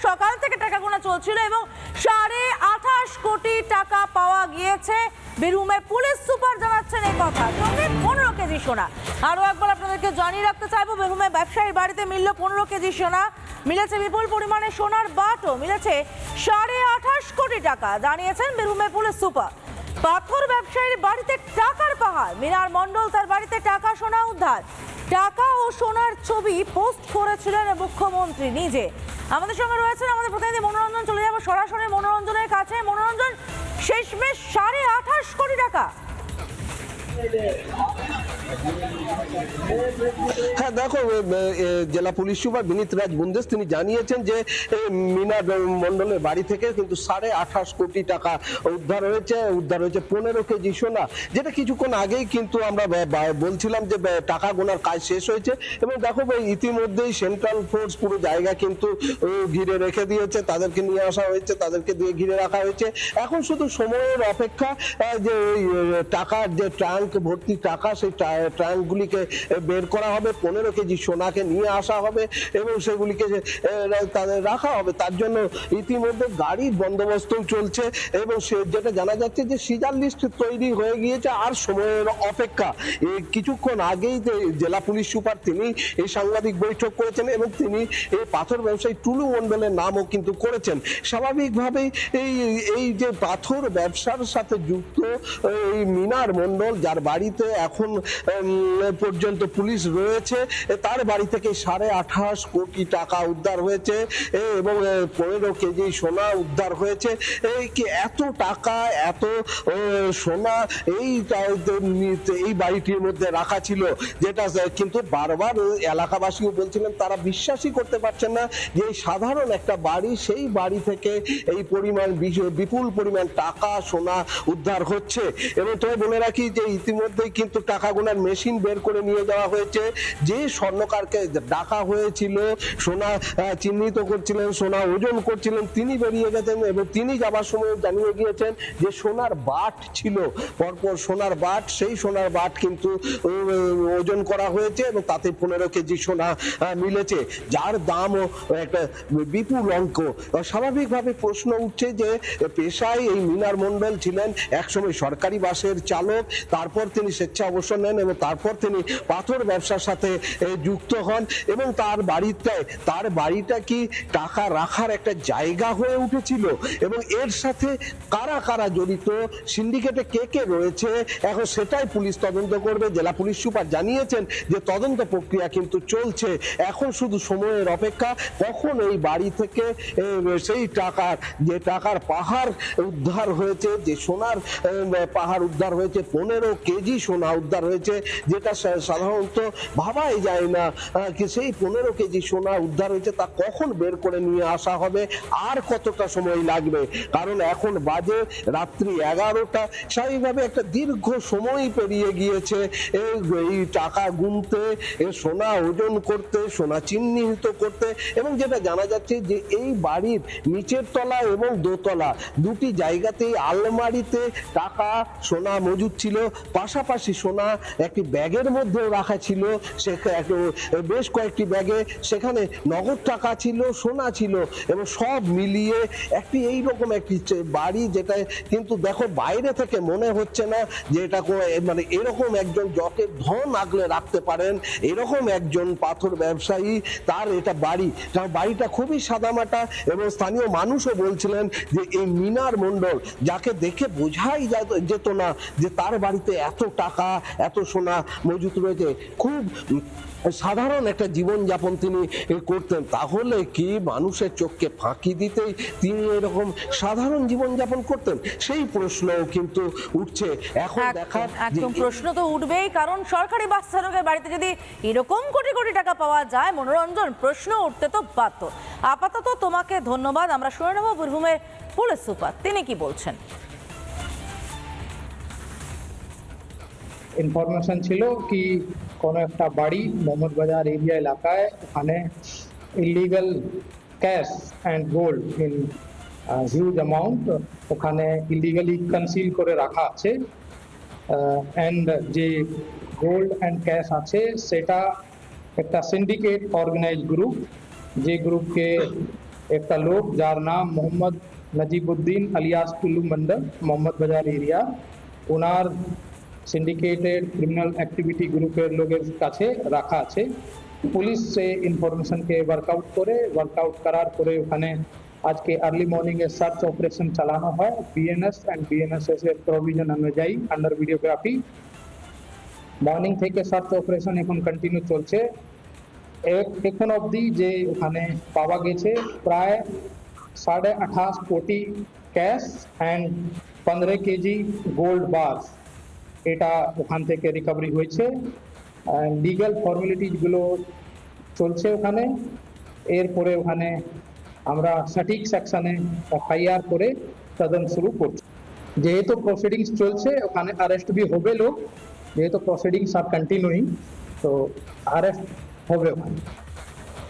সকাল থেকে টাকা গোনা চলছিল এবং 28.5 কোটি টাকা পাওয়া গিয়েছে। বীরভূমের পুলিশ সুপার জানাচ্ছেন এই কথা। 15 কেজি সোনা। আরো একবার আপনাদেরকে জানিয়ে রাখতে চাইবো, বীরভূমের ব্যবসায়ীর বাড়িতে মিলল 15 কেজি সোনা, মিলেছে বিপুল পরিমাণে সোনার বাটও, মিলেছে 28.5 কোটি টাকা, জানিয়েছেন বীরভূমের পুলিশ সুপার। পাথর ব্যবসায়ীর বাড়িতে টাকার পাহাড়, মিনার মণ্ডল তার বাড়িতে টাকা সোনা উদ্ধার। টাকা ও সোনার ছবি পোস্ট করেছিলেন মুখ্যমন্ত্রী নিজে। আমাদের সঙ্গে রয়েছেন আমাদের প্রতিনিধি মনোরঞ্জন। চলে যাবো সরাসরি মনোরঞ্জনের কাছে। মনোরঞ্জন, শেষমেশ 28.5 কোটি টাকা। হ্যাঁ দেখো, জেলা পুলিশ সুপার বিনীত রাজ বুন্দেশ তিনি জানিয়েছেন যে মিনা মণ্ডলের বাড়ি থেকে কিন্তু 28.5 কোটি টাকা উদ্ধার হয়েছে 15 কেজি সোনা, যেটা কিছুক্ষণ আগেই কিন্তু আমরা বলছিলাম যে টাকা গোনার কাজ শেষ হয়েছে। এবং দেখো ইতিমধ্যেই সেন্ট্রাল ফোর্স পুরো জায়গা কিন্তু ঘিরে রেখে দিয়েছে, তাদেরকে নিয়ে আসা হয়েছে, তাদেরকে দিয়ে ঘিরে রাখা হয়েছে। এখন শুধু সময়ের অপেক্ষা যে ওই টাকার যে ট্রাঙ্ক ভর্তি টাকা, সেই ট্রাঙ্কগুলিকে বের করা হবে, 15 কেজি সোনাকে নিয়ে আসা হবে এবং সেগুলিকে তাদের রাখা হবে। তার জন্য ইতিমধ্যে গাড়ির বন্দোবস্তও চলছে এবং যেটা জানা যাচ্ছে যে সিজার লিস্ট তৈরি হয়ে গিয়েছে, আর সময়ের অপেক্ষা। কিছুক্ষণ আগেই জেলা পুলিশ সুপার তিনি এই সাংবাদিক বৈঠক করেছেন এবং তিনি এই পাথর ব্যবসায়ী টুলু মণ্ডলের নামও কিন্তু করেছেন। স্বাভাবিকভাবেই এই যে পাথর ব্যবসার সাথে যুক্ত এই মিনার মণ্ডল, যার বাড়িতে এখন পর্যন্ত পুলিশ রয়েছে, তার বাড়ি থেকে 28.5 কোটি টাকা উদ্ধার হয়েছে এবং 15 কেজি সোনা উদ্ধার হয়েছে। এত টাকা এত সোনা এই বাড়িটির মধ্যে রাখা ছিল, যেটা কিন্তু বারবার এলাকাবাসীও বলছিলেন তারা বিশ্বাসই করতে পারছেন না যে এই সাধারণ একটা বাড়ি, সেই বাড়ি থেকে এই পরিমাণ বিপুল পরিমাণ টাকা সোনা উদ্ধার হচ্ছে। এবং তবে বলে রাখি যে ইতিমধ্যেই কিন্তু টাকা গোনার মেশিন বের করে নিয়ে যাওয়া হয়েছে। যে স্বর্ণকারকে ডাকা হয়েছিল, সোনা চিহ্নিত করছিলেন, সোনা ওজন করছিলেন, তিনি বেরিয়ে গেছেন এবং তিনি যাবার সময় জানিয়ে গিয়েছেন যে সোনার বাট ছিল, পরপর সোনার বাট, সেই সোনার বাট কিন্তু ওজন করা হয়েছে এবং তাতে 15 কেজি সোনা মিলেছে, যার দামও একটা বিপুল অঙ্ক। স্বাভাবিকভাবে প্রশ্ন উঠছে যে পেশায় এই মিনার মণ্ডল ছিলেন একসময় সরকারি বাসের চালক, তারপর তিনি স্বেচ্ছা অবসর নেন এবং তারপর তিনি পাথর ব্যবসার সাথে যুক্ত হন এবং তার বাড়িটা কি টাকা রাখার একটা জায়গা হয়ে উঠেছিল এবং এর সাথে কারা কারা জড়িত, সিন্ডিকেটে কে কে রয়েছে, এখন সেটাই পুলিশ তদন্ত করবে। জেলা পুলিশ সুপার জানিয়েছেন যে তদন্ত প্রক্রিয়া কিন্তু চলছে, এখন শুধু সময়ের অপেক্ষা কখন এই বাড়ি থেকে সেই টাকার পাহাড় উদ্ধার হয়েছে, যে সোনার পাহাড় উদ্ধার হয়েছে, 15 কেজি সোনা উদ্ধার হয়েছে, যেটা সাধারণত ভাবাই যায় না। সেই 15 কেজি সোনা উদ্ধার হয়েছে, তা কখন বের করে নিয়ে আসা হবে, আর কতটা সময় লাগবে, কারণ এখন বাজে রাত্রি 11টা। স্বাভাবিকভাবে একটা দীর্ঘ সময় পেরিয়ে গিয়েছে এই টাকা গুনতে, সোনা ওজন করতে, সোনা চিহ্নিত করতে। এবং যেটা জানা যাচ্ছে যে এই বাড়ির নিচের তলা এবং দোতলা দুটি জায়গাতেই আলমারিতে টাকা সোনা মজুদ ছিল, পাশাপাশি সোনা একটি ব্যাগের মধ্যেও রাখা ছিল, বেশ কয়েকটি ব্যাগে সেখানে নগদ টাকা ছিল, সোনা ছিল এবং সব মিলিয়ে একটি এইরকম একটি বাড়ি, যেটা কিন্তু দেখো বাইরে থেকে মনে হচ্ছে না যে এটা মানে এরকম একজন যকে ধন আগলে রাখতে পারেন এরকম একজন পাথর ব্যবসায়ী, তার এটা বাড়ি। তার বাড়িটা খুবই সাদামাটা এবং স্থানীয় মানুষও বলছিলেন যে এই মিনার মণ্ডল, যাকে দেখে বোঝাই যেত না যে তার বাড়িতে এত টাকা এত সোনা মজুত রয়েছে, খুব সাধারণ একটা জীবনযাপন তিনি করতেন, তাহলে কি মানুষের চোখকে ফাঁকি দিতেই তিনি এরকম সাধারণ জীবনযাপন করতেন? সেই প্রশ্নও কিন্তু উঠছে। এখন দেখার একদম প্রশ্ন তো উঠবেই, কারণ সরকারি বাস চালকের বাড়িতে যদি এরকম কোটি কোটি টাকা পাওয়া যায়, মনোরঞ্জন, প্রশ্ন উঠতে তো বাধ্য। আপাতত তোমাকে ধন্যবাদ। আমরা শুনে নেব বীরভূমের পুলিশ সুপার তিনি কি বলছেন। ইনফরমেশন ছিল কি কোনো একটা বাড়ি মোহাম্মদ বাজার এরিয়া এলাকায়, ওখানে illegal cash and gold in huge amount ওখানে ইলিগালি কনসিল করে রাখা আছে। অ্যান্ড যে গোল্ড অ্যান্ড ক্যাশ আছে সেটা একটা সিন্ডিকেট অর্গানাইজ গ্রুপ, যে গ্রুপকে একটা লোক যার নাম মোহাম্মদ নজিবুদ্দিন আলিয়াস টুল্লু মন্ডল, মোহাম্মদ বাজার এরিয়া, ওনার সিন্ডিকেটেড ক্রিমিনাল অ্যাক্টিভিটি গ্রুপের লোকের কাছে রাখা আছে। পুলিশ সে ইনফরমেশনকে ওয়ার্কআউট করার পরে ওখানে আজকে আর্লি মর্নিং এ সার্চ অপারেশন চালানো হয় বিএনএস অ্যান্ড বিএনএসএস এর প্রভিশন অনুযায়ী আন্ডার ভিডিওগ্রাফি। মর্নিং থেকে সার্চ অপারেশন এখন কন্টিনিউ চলছে। এখন অবধি যে ওখানে পাওয়া গেছে প্রায় 28.5 কোটি ক্যাশ অ্যান্ড 15 কেজি গোল্ড বার, এটা ওখান থেকে রিকভারি হয়েছে। লিগ্যাল ফর্মালিটিসগুলো চলছে ওখানে। এরপরে ওখানে আমরা সঠিক সেকশনে এফআইআর করে তদন্ত শুরু করছি। যেহেতু প্রসিডিংস চলছে ওখানে অ্যারেস্ট भी হবে লোক, যেহেতু প্রসিডিংস আর কন্টিনিউইং, তো অ্যারেস্ট হবে ওখানে।